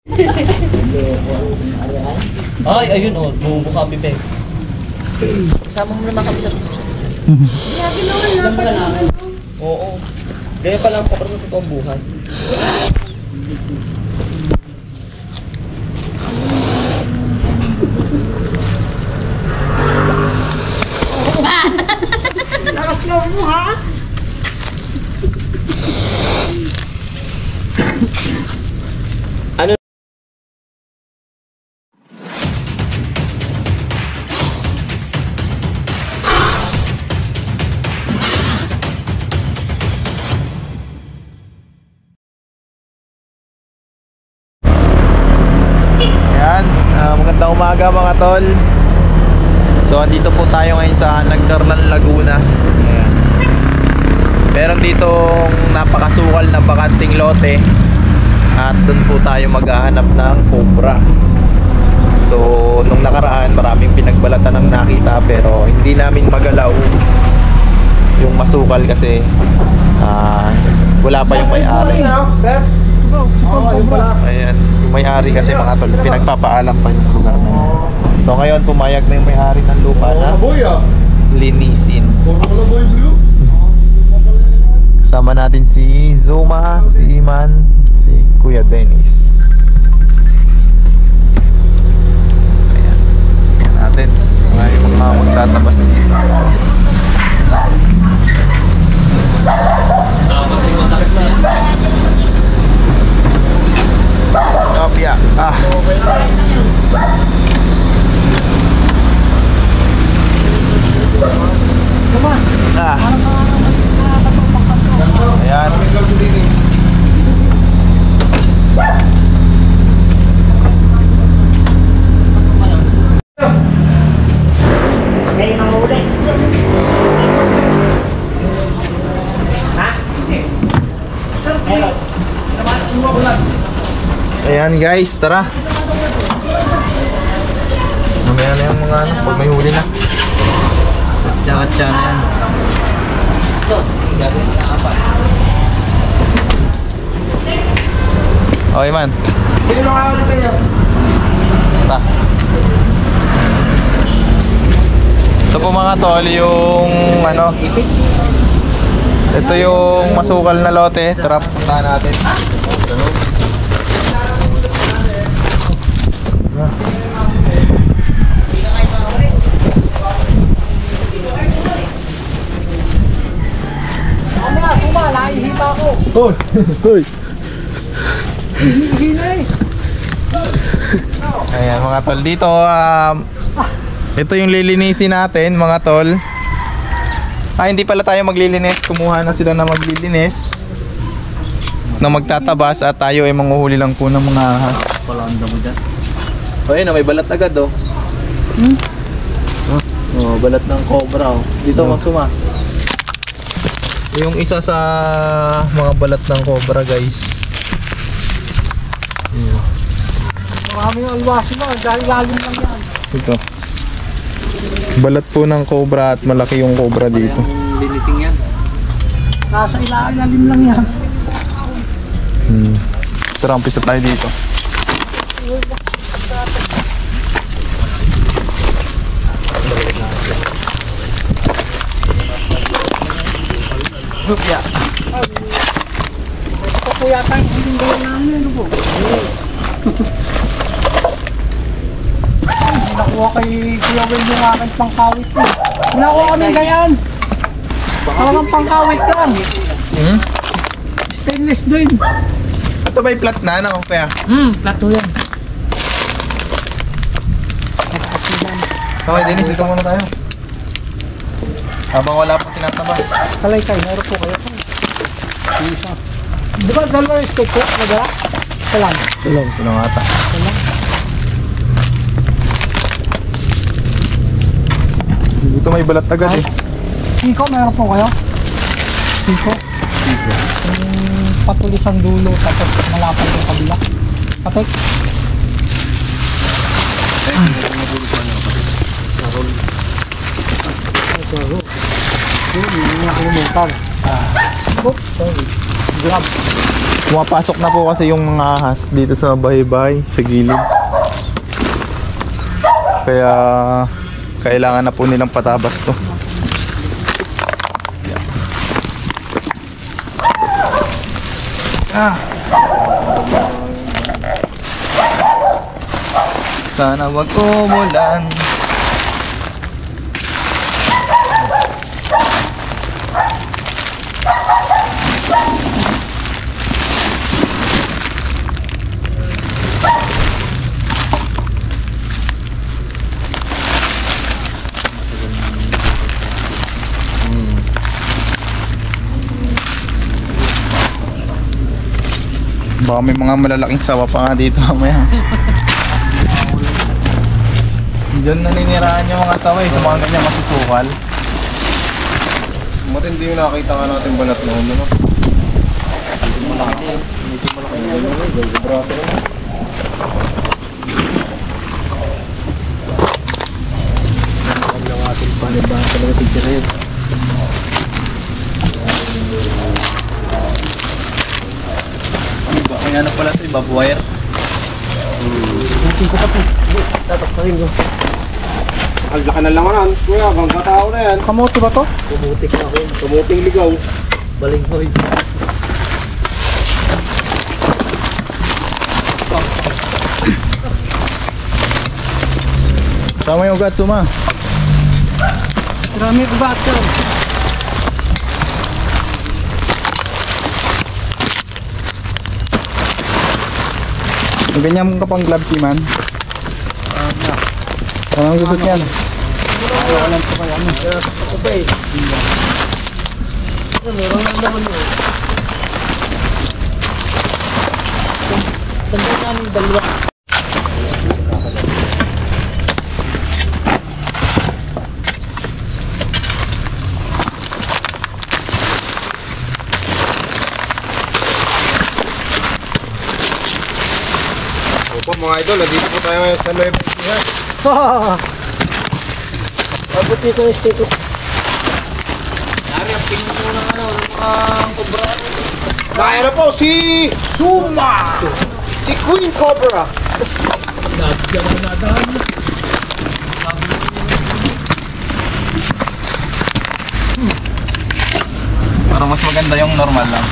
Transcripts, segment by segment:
Ay, ayun o. Bubo kami, pe. Kasama mo naman kami sa picture. Lagi naman natin. Oo. Ganyan pa lang po, pero totoong buhay. Nakaslow mo ha? Ano? Ayan, magandang umaga mga tol. So andito po tayo ngayon sa Nagdarlan, Laguna. Ayan. Meron ditong napakasukal na bakanting lote. At doon po tayo maghahanap ng cobra. So nung nakaraan maraming pinagbalatan ang nakita, pero hindi namin magalaw yung masukal kasi wala pa yung may-ari. Ayan, yung may-ari kasi mga tol, pinagpapaalam pa yung lugar na yun. So ngayon pumayag na yung may-ari ng lupa na linisin. Kasama natin si Zuma, si Iman, si Kuya Dennis. Ayan, ayan natin yung mga magtatabas dito. Opya. Ayan. Ngayon ang uli. Ha? Meron. Ayan guys, tara. Mamaya na yung mga ano, pag may huli na. Katsa na yan. Okay man. Sino nang ako sa inyo? Tara. Ito po mga tol, yung ano, ito yung masukal na lote. Tara, puntahan natin. Hoy! Hoy! Ayan mga tol, dito ito yung lilinisin natin mga tol. Hindi pala tayo maglilinis, kumuha na sila na maglilinis na magtatabas at tayo ay manghuhuli lang po ng mga palanda mo dyan. O ayun, may balat agad oh. Oh, balat ng cobra oh. Dito masuma. Yung isa sa mga balat ng cobra guys. Maraming alwasi mo, dahil lalim lang yan. Ito. Balat po ng cobra at malaki yung cobra dito. Linising yan. Nasa ilalim lang yan. Tara, umpisa tayo dito. Yeah. Ito po yata yung huling gawin namin, ano po? Nakuha kay Kuya Will yung aking pangkawit ko. Nakuha kami ganyan. Talagang pangkawit yan. Stainless din. Ito ba'y flat na? Ano? Kaya? Plato yan. Okay, Dennis, dito muna tayo. Habang wala pong tinatabas. Kalay kayo, meron po kayo. Isa. Di ba dalawa yung steak ko? Nagala? Salam. Sino nga ata? Salam. Dito may balat agad eh. Siko, meron po kayo? Siko? Patulis ang dulo, tapos malapad yung kabila. Patek? Hindi ako lumuntan. Sorry. Grab. Pumapasok na po kasi yung mga ahas dito sa bahay-bahay, sa gilid. Kaya kailangan na po nilang patabas to. Sana wag umulan. Baka may mga malalaking sawa pa nga dito mamaya. Diyan naniniraan yung mga sawa sa mga ganyan masusukal. Matindi yung nakakita nga natin balat noon, ano? May ano pala ito, barbwire. Buti ko pa po. Tataktakin ko. Aglaki na lang ko na, kuya, hanggang katao na yan. Kamote ba to? Pumutik na ako. Tumuting ligaw. Baling hoy. Sama yung ugat, Suma. Marami ugat yan. Ganyan mo ka pang gloves, Iman. Anong gusot yan? Walang pa kaya ano. Okay. Meron lang naman yun. Tanda namin dalawa. Opo mga idol, nandito po tayo ngayon sa Nueva Ecija. Abot niyo sa stick ko. Nari, ang tingin mo ng ano, ng mga kubra. Kaya na po si Suma! Si Queen Cobra! Parang mas maganda yung normal lang.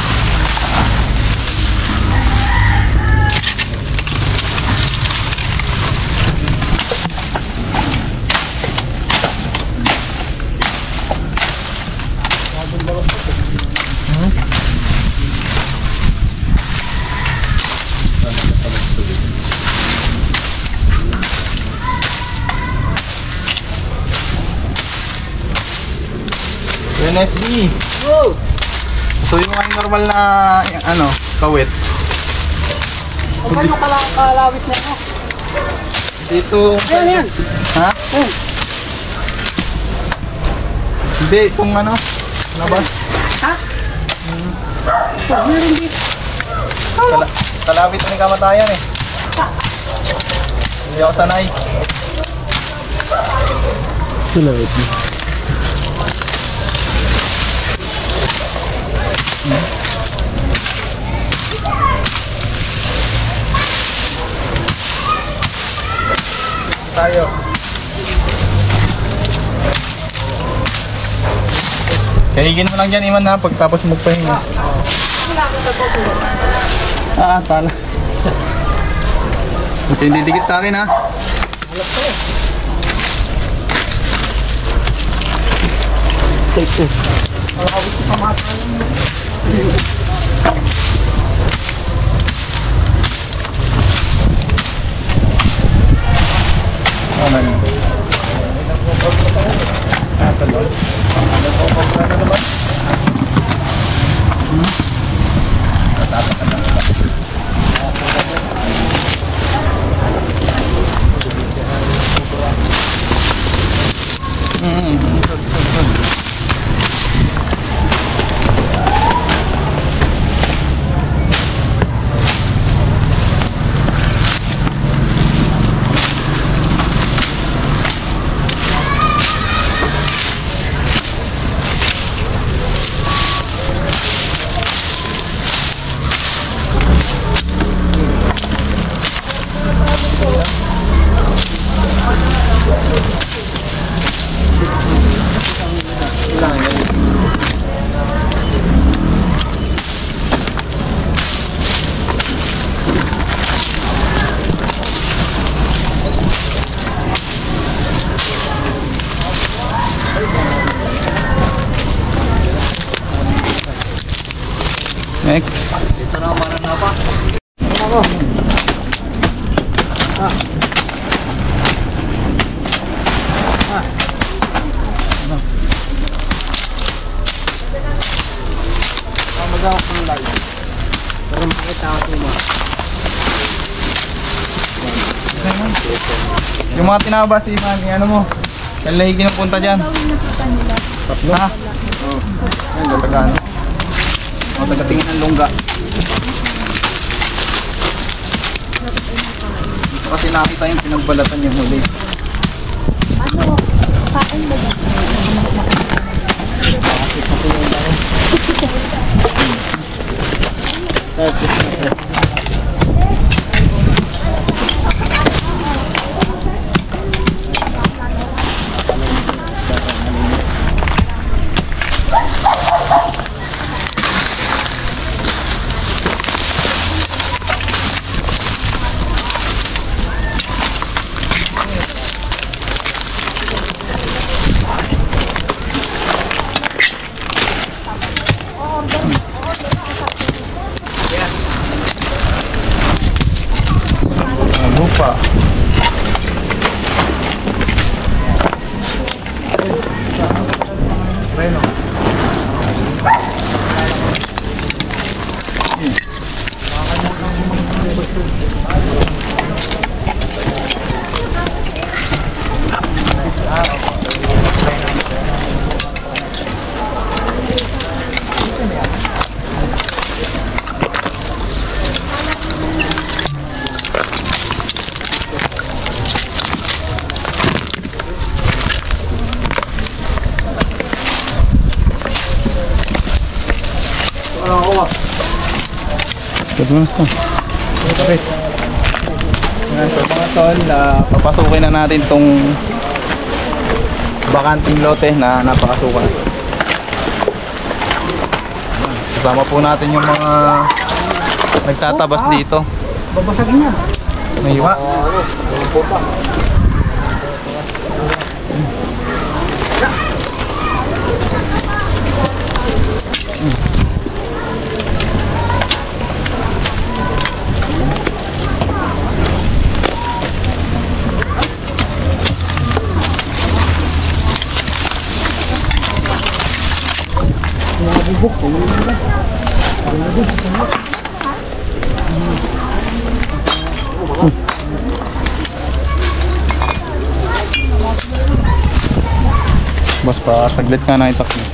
NSD. Wow! So yung mga normal na yung ano, kawit. O paano kalawit na ito? Dito. Ayan, yan. Ha? Hindi, itong ano, labas. Ha? Meron dito. Kalawit na yung kamatayan eh. Hindi ako sanay. Sulawit mo. Tayo. Kahigin mo lang dyan, Iman, ha, pagtapos magpahinga. Tala. Huwag kayong didikit sa akin, ha. Next. Dito na ako maranapa. Ako. Magawa ko ng live. Para makita ako mo. Yung mga tinaba si Iman, ano mo? Yan lang yung kinupunta dyan. Tatlo? Ha? Oo. Ayun, taga-ano? O, taga-tingin ng lungga. Dito kasi nakita yung pinagbalatan yung huli. Ano? Kain mo ba? Lupa. Bueno. Okay. Yan, so mga tol, papasukin na natin tong bakanting lote na napakasukan. Kasama po natin yung mga nagtatabas dito. Babasagin niya. May hiwa. Bos pa, saglit ka na itak mo.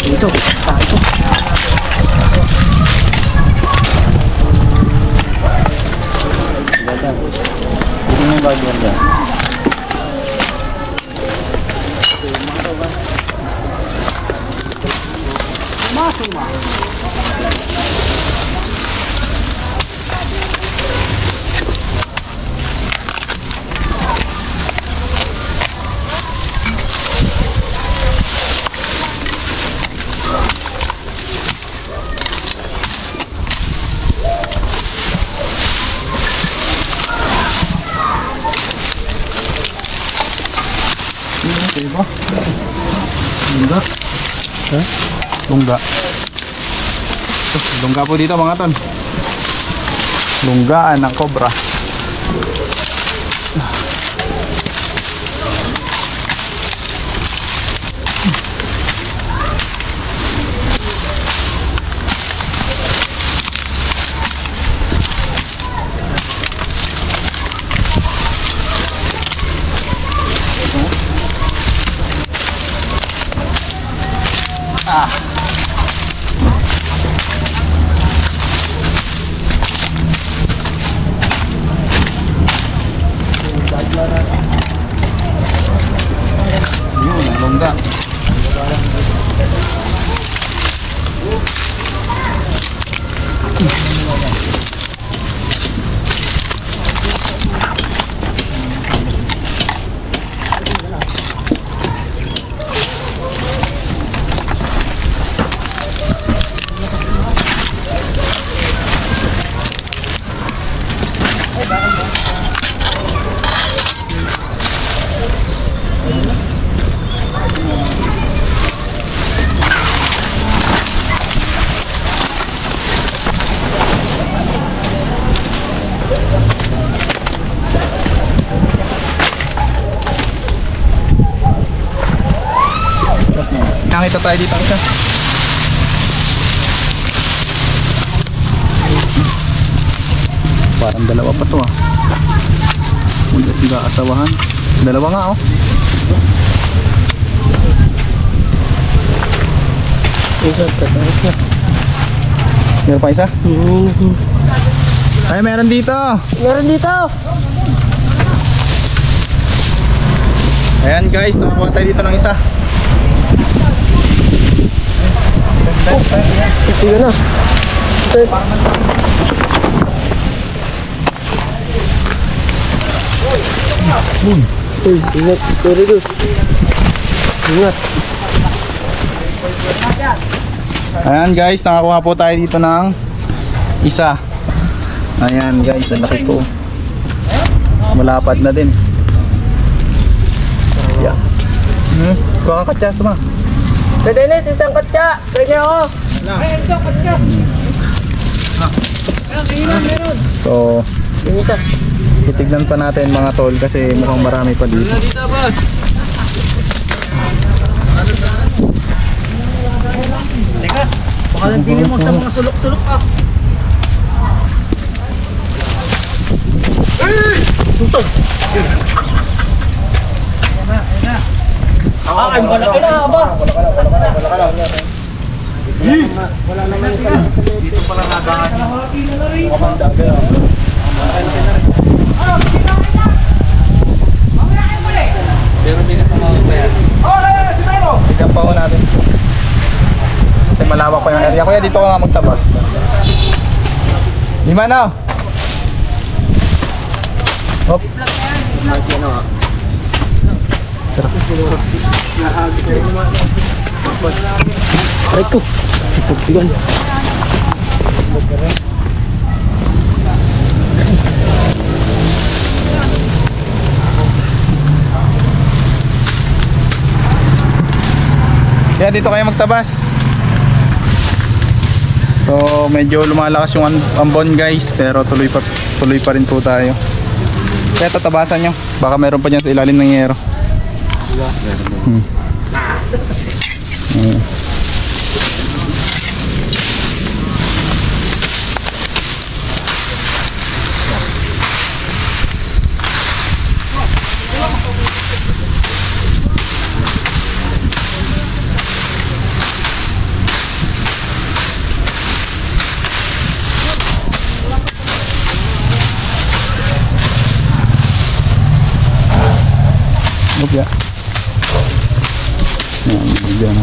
Dito. Tayo. Hindi mo yung bagyan dyan. Diba? Lungga. Lungga. Lungga po dito mga ton. Lunggaan ng cobra. Yun, ang lungga. isa tayo dito isa. Parang dalawa pa to ah. Mundas di ba asawahan? Dalawa nga oh. Isa, tatapos na. Meron pa isa? Ay, meron dito. Meron dito! Ayan guys, nakakuha tayo dito ng isa. Ito yun na. Ingat, sorry Gus. Ingat. Ayan guys, nakakuha po tayo dito ng isa. Ayan guys, ang laki po. Malapad na din. Yeah. Kuha ka katya, suma. Kay Dennis, isang katsa. Pwede ako. So, Yung isa. titignan pa natin mga tol kasi mukhang marami pa dito. Dito, boss. Teka, baka nandili mo sa mga sulok-sulok ah. Ay, malaki na ba? Wala naman isa. Dito pala nadaan. Pero hindi na sumama yan. Tignan pa ho natin. Kasi malawak pa yung area. Kuya, dito ka nga magtabas. Lima na. Hop. Aray ko. Pagpigan. Kaya dito kayo magtabas. So medyo lumalakas yung ambon guys, pero tuloy pa rin po tayo. Kaya tatabasan nyo, baka meron pa dyan sa ilalim ng yero. Ya. Yan.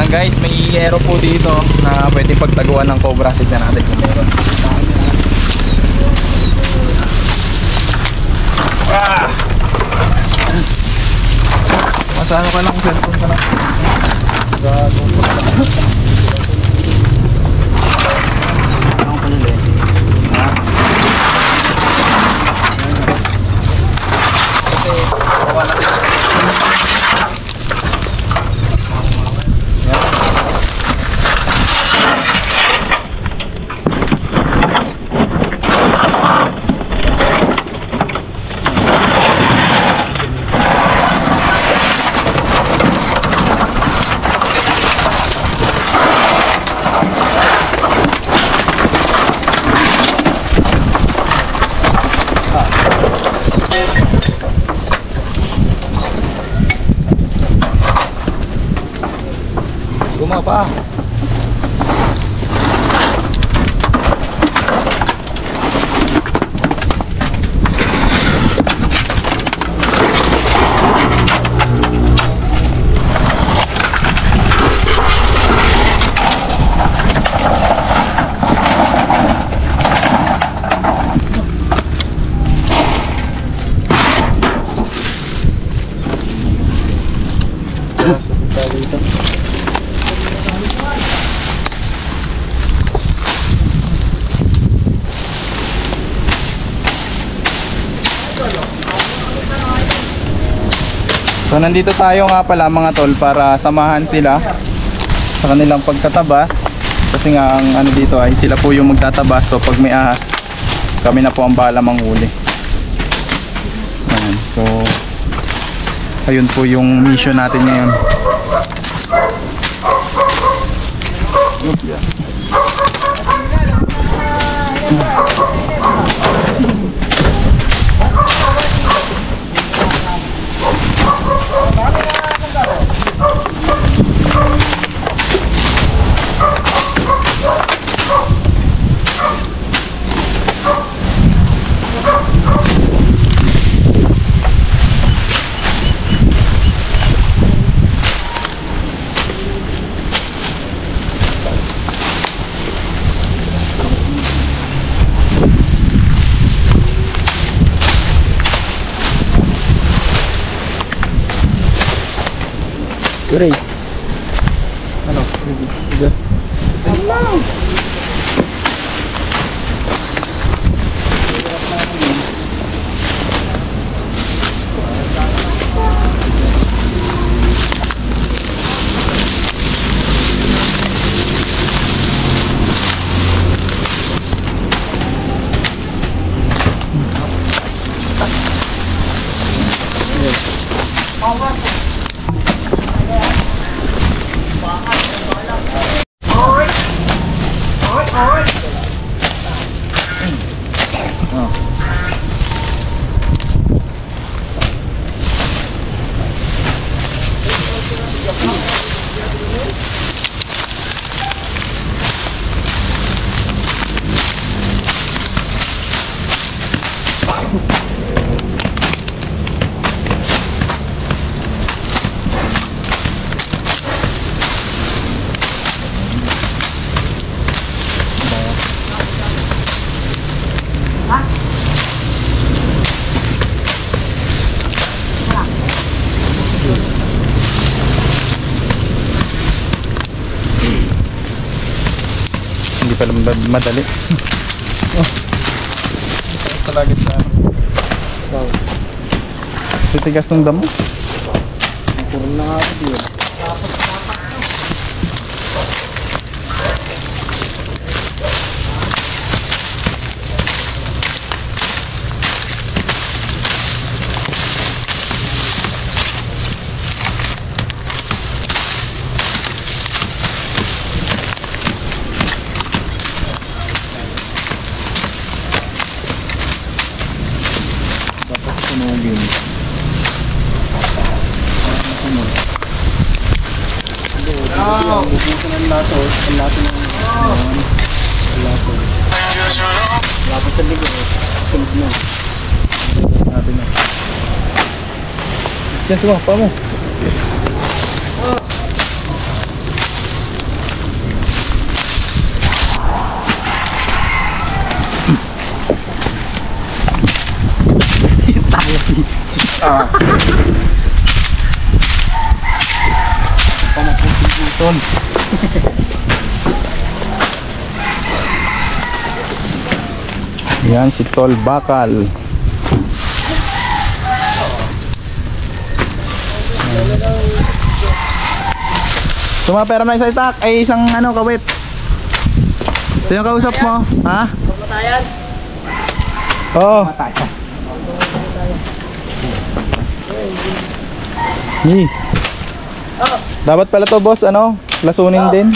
Guys, may yero po dito na pwede pagtaguan ng cobra. Tignan natin kung meron. Masano ka lang, cellphone ka lang. Ang palili. Kasi wala na. Gumapa. So nandito tayo nga pala mga tol para samahan sila sa kanilang pagtatabas. Kasi nga ang ano dito ay sila po yung magtatabas. So pag may ahas, kami na po ang bahala manghuli. Ayan. So ayun po yung mission natin ngayon. Ray. Ano? Sige. Hindi pala madali. Talaga sa ano. Titigas ng damo. Puro na nga ako yun. Sunugin. Bubusan ng laso. Ang laso ng laso. Laso sa ligo. Tulog na. Natin na. Yan sumang pa mo. Pamaputin. Yan si Tol Bakal. Sumapera na isa itak ay isang ano kawit. Sino kausap mo? Ha? Pagmatayan. Oo. Ni. Dapat pala to boss ano, lasunin din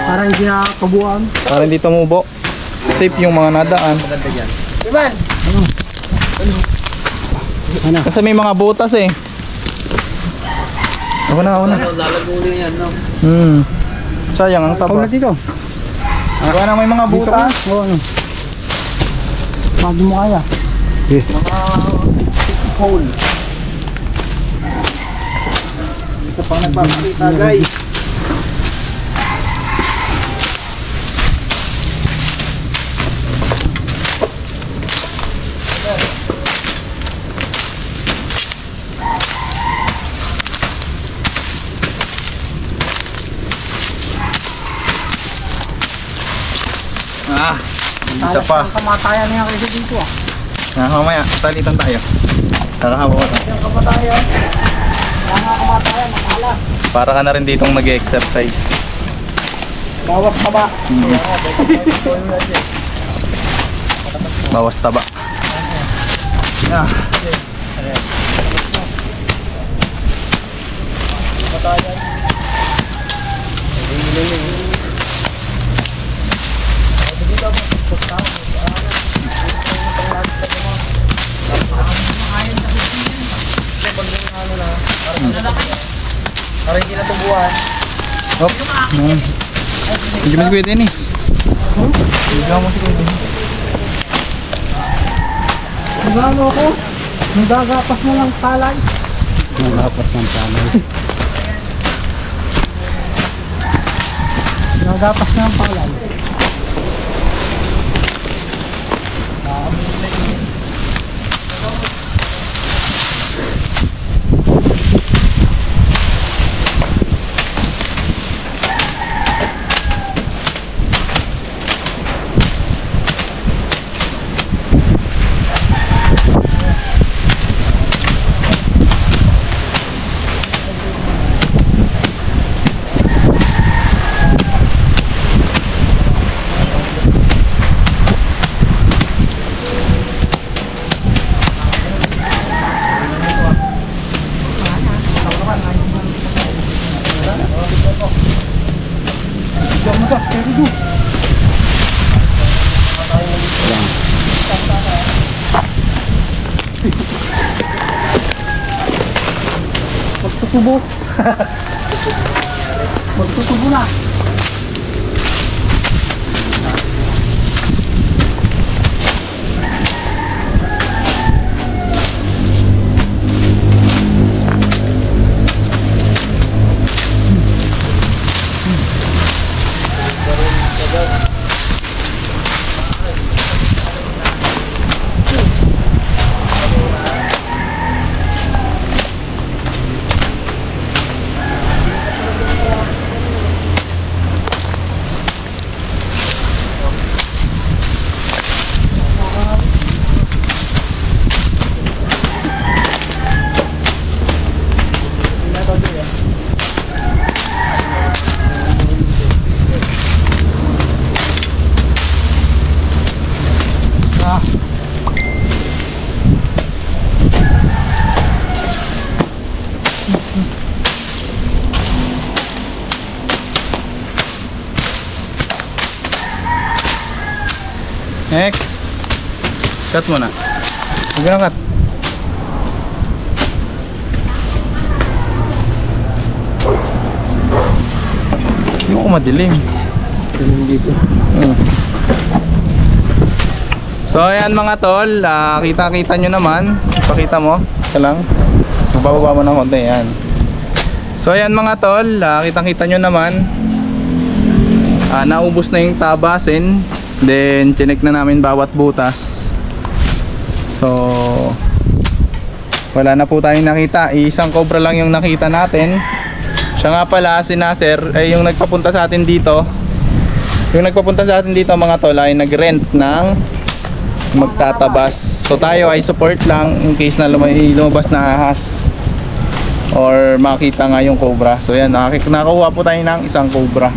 Para hindi na kabuuan. para hindi tumubo. Safe yung mga nadaan. Iman! Kasi may mga butas eh. Ako na. Lalagulin yan, no? Sayang ang taba. dito. Ako na may mga butas. Oo, ano. Pagod mo kaya. Hole. Isa pang nagpapakita guys. Isa pa. Ang kamatayan niya kasi dito ah. Mamaya, talitan tayo. Nakahamo ka na. Yung kamatayan. Mga kamatayan, nakala. Para ka na rin ditong nag-exercise. Bawas taba. Bawas taba. Ah. Para hindi na tubuhan. Hop. Hindi mo si Kuya Dennis. Hindi mo si Kuya Dennis. Nagano ako? Nagagapas mo ng palay. Nagagapas ng palay. Nagagapas ng palay. Magtutubo. Magtutubo na. Next. Cut mo na. Huwag na cut. Hindi ko madilim. Dito. So ayan mga tol, kita-kita nyo naman. Ipakita mo. Ito lang. Bababa mo ng konti. Yan. So ayan mga tol, kita-kita nyo naman. Naubos na yung tabasin. Then chinek na namin bawat butas. So wala na po tayong nakita. Isang cobra lang yung nakita natin. Siya nga pala si Nasser ay yung nagpapunta sa atin dito. Yung nagpapunta sa atin dito mga tol ay nag-rent ng magtatabas. So tayo ay support lang in case na lumabas na ahas or makita nga yung cobra. So yan, nakakuha po tayo ng isang cobra.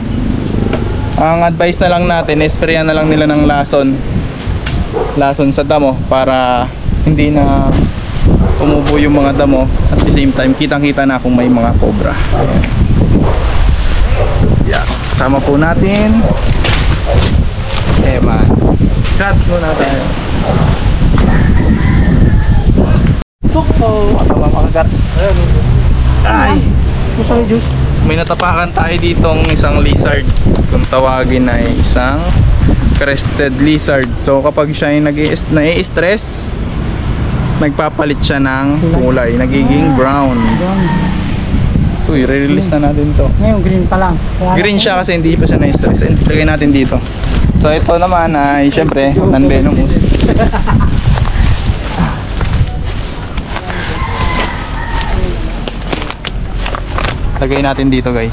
Ang advice na lang natin, sprayan na lang nila ng lason sa damo para hindi na tumubo yung mga damo. At the same time, kitang-kita na kung may mga cobra. Yan. Kasama po natin Eman. Cut muna tayo. Tukpo. At makagat. Ay! Gusto ni Diyos. May natapakan tayo ditong isang lizard. Kung tawagin ay isang crested lizard. So kapag siya ay nai-stress, nagpapalit siya ng kulay, nagiging brown. So i-release na natin to. Ngayon green pa lang. Green siya kasi hindi pa siya na-stress. Lagay natin dito. So ito naman ay syempre non-venomous. Lagay natin dito guys.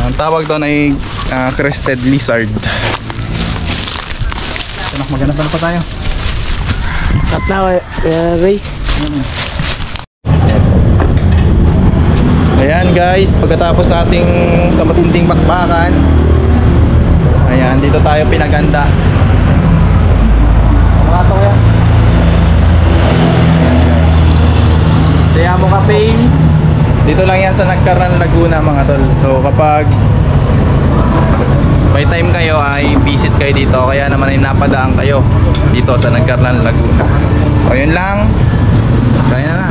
Ang tawag doon ay crested lizard. Anak, maghanap pa tayo. Tatla, Ray. Ayan guys, pagkatapos nating sa matinding bakbakan, ayan, dito tayo pinaganda. Mga to yan. Kaya mo Cafe. Dito lang yan sa Nagcarnan, Laguna mga tol. So kapag may time kayo ay visit kayo dito, kaya naman ay napadaan kayo dito sa Nagcarnan, Laguna. So yun lang. Kaya na.